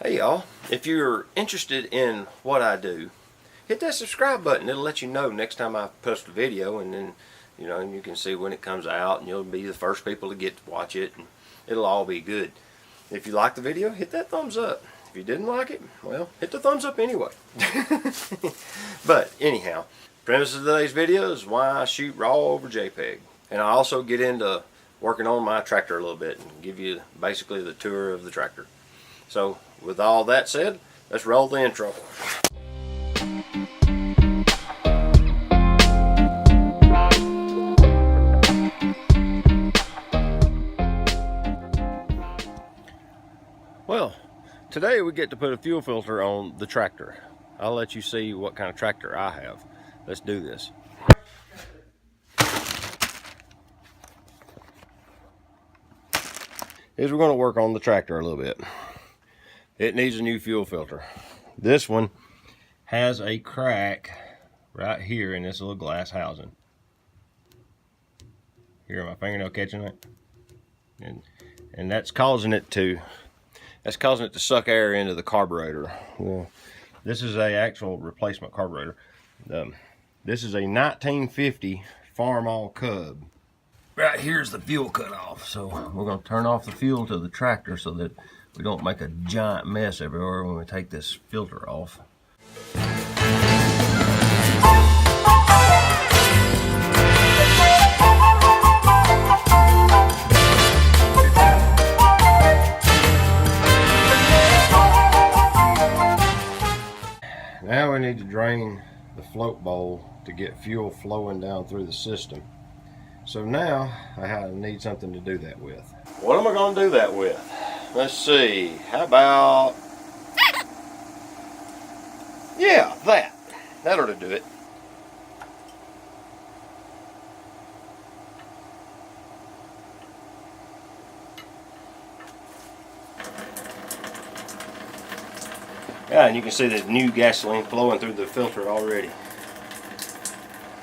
Hey y'all, if you're interested in what I do, hit that subscribe button. It'll let you know next time I post a video, and then you can see when it comes out, and you'll be the first people to get to watch it, and it'll all be good. If you like the video, hit that thumbs up. If you didn't like it, well, hit the thumbs up anyway. But anyhow, premise of today's video is why I shoot raw over JPEG, and I also get into working on my tractor a little bit and give you basically the tour of the tractor. So with all that said, let's roll the intro. Well, today we get to put a fuel filter on the tractor. I'll let you see what kind of tractor I have. Let's do this. We're going to work on the tractor a little bit. It needs a new fuel filter. This one has a crack right here in this little glass housing. Here, my fingernail catching it, and that's causing it to suck air into the carburetor. Well, this is a actual replacement carburetor. This is a 1950 Farmall Cub. Right here's the fuel cutoff, so we're going to turn off the fuel to the tractor so that we don't make a giant mess everywhere when we take this filter off. Now we need to drain the float bowl to get fuel flowing down through the system. So now I need something to do that with. What am I going to do that with? Let's see, how about, yeah, that ought to do it. Yeah, and you can see the new gasoline flowing through the filter already.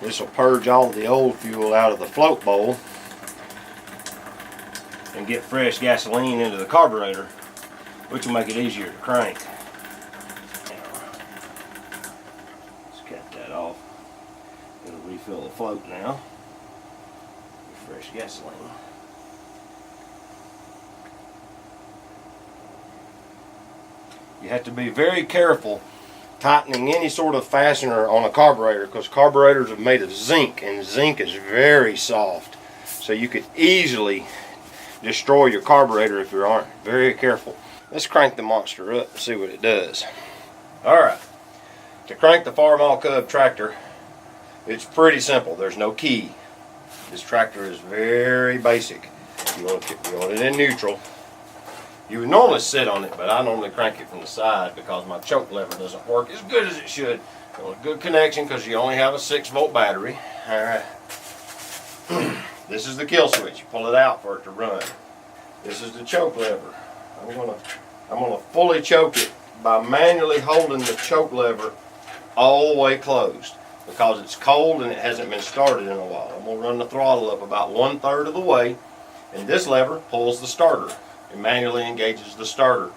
This will purge all the old fuel out of the float bowl and get fresh gasoline into the carburetor, which will make it easier to crank. Let's cut that off. It'll refill the float now with fresh gasoline. You have to be very careful tightening any sort of fastener on a carburetor, because carburetors are made of zinc, and zinc is very soft, so you could easily destroy your carburetor if you aren't very careful. Let's crank the monster up and see what it does. Alright, to crank the Farmall Cub tractor, it's pretty simple. There's no key. This tractor is very basic. You want it in neutral. You would normally sit on it, but I normally crank it from the side because my choke lever doesn't work as good as it should. You want a good connection because you only have a 6-volt battery. Alright. This is the kill switch. You pull it out for it to run. This is the choke lever. I'm gonna fully choke it by manually holding the choke lever all the way closed because it's cold and it hasn't been started in a while. I'm gonna run the throttle up about 1/3 of the way, and this lever pulls the starter. It manually engages the starter.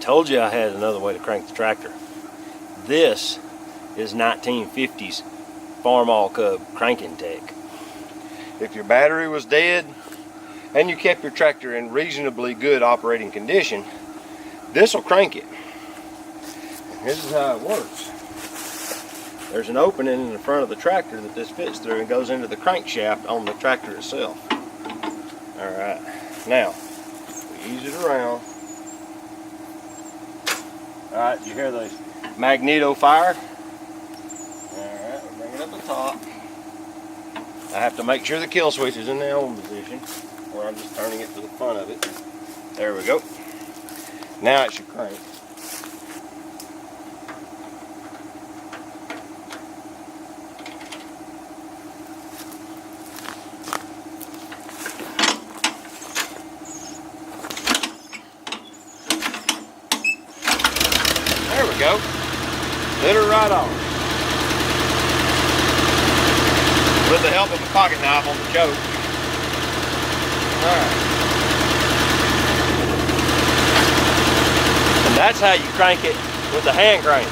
Told you I had another way to crank the tractor. This is 1950s Farmall Cub cranking tech. If your battery was dead and you kept your tractor in reasonably good operating condition, this will crank it. And this is how it works. There's an opening in the front of the tractor that this fits through and goes into the crankshaft on the tractor itself. Alright, now we ease it around. Alright, you hear the magneto fire? Alright, we'll bring it up the top. I have to make sure the kill switch is in the on position, or I'm just turning it to the front of it. There we go. Now it should crank. There we go. Lit her right on. With the help of a pocket knife on the choke. Alright. And that's how you crank it with the hand crank.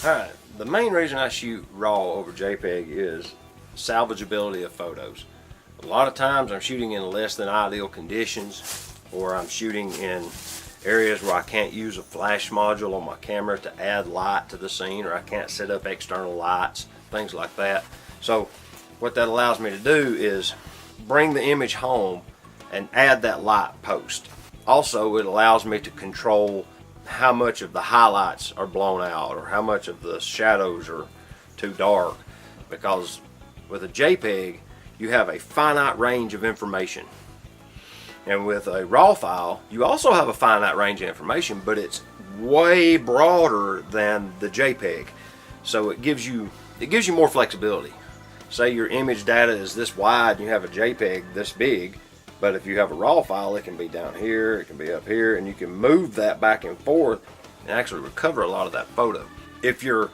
Alright, the main reason I shoot RAW over JPEG is salvageability of photos. A lot of times I'm shooting in less than ideal conditions, or I'm shooting in areas where I can't use a flash module on my camera to add light to the scene, or I can't set up external lights, things like that. So what that allows me to do is bring the image home and add that light post. Also, it allows me to control how much of the highlights are blown out or how much of the shadows are too dark, because with a JPEG you have a finite range of information, and with a RAW file you also have a finite range of information, but it's way broader than the JPEG, so it gives you more flexibility. Say your image data is this wide and you have a JPEG this big, but if you have a RAW file, it can be down here, it can be up here, and you can move that back and forth and actually recover a lot of that photo. If you're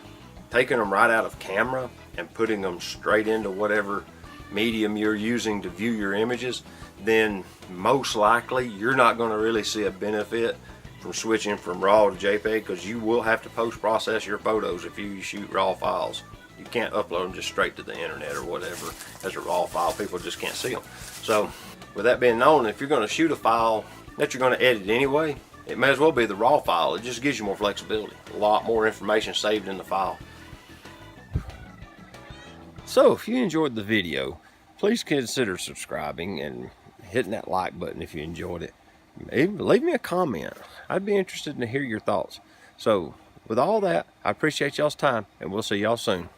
taking them right out of camera and putting them straight into whatever medium you're using to view your images, then most likely you're not going to really see a benefit from switching from RAW to JPEG, because you will have to post-process your photos if you shoot RAW files. You can't upload them just straight to the internet or whatever as a RAW file. People just can't see them. So with that being known, if you're going to shoot a file that you're going to edit anyway, it may as well be the RAW file. It just gives you more flexibility, a lot more information saved in the file. So if you enjoyed the video, please consider subscribing and hitting that like button if you enjoyed it. Even leave me a comment. I'd be interested to hear your thoughts. So with all that, I appreciate y'all's time, and we'll see y'all soon.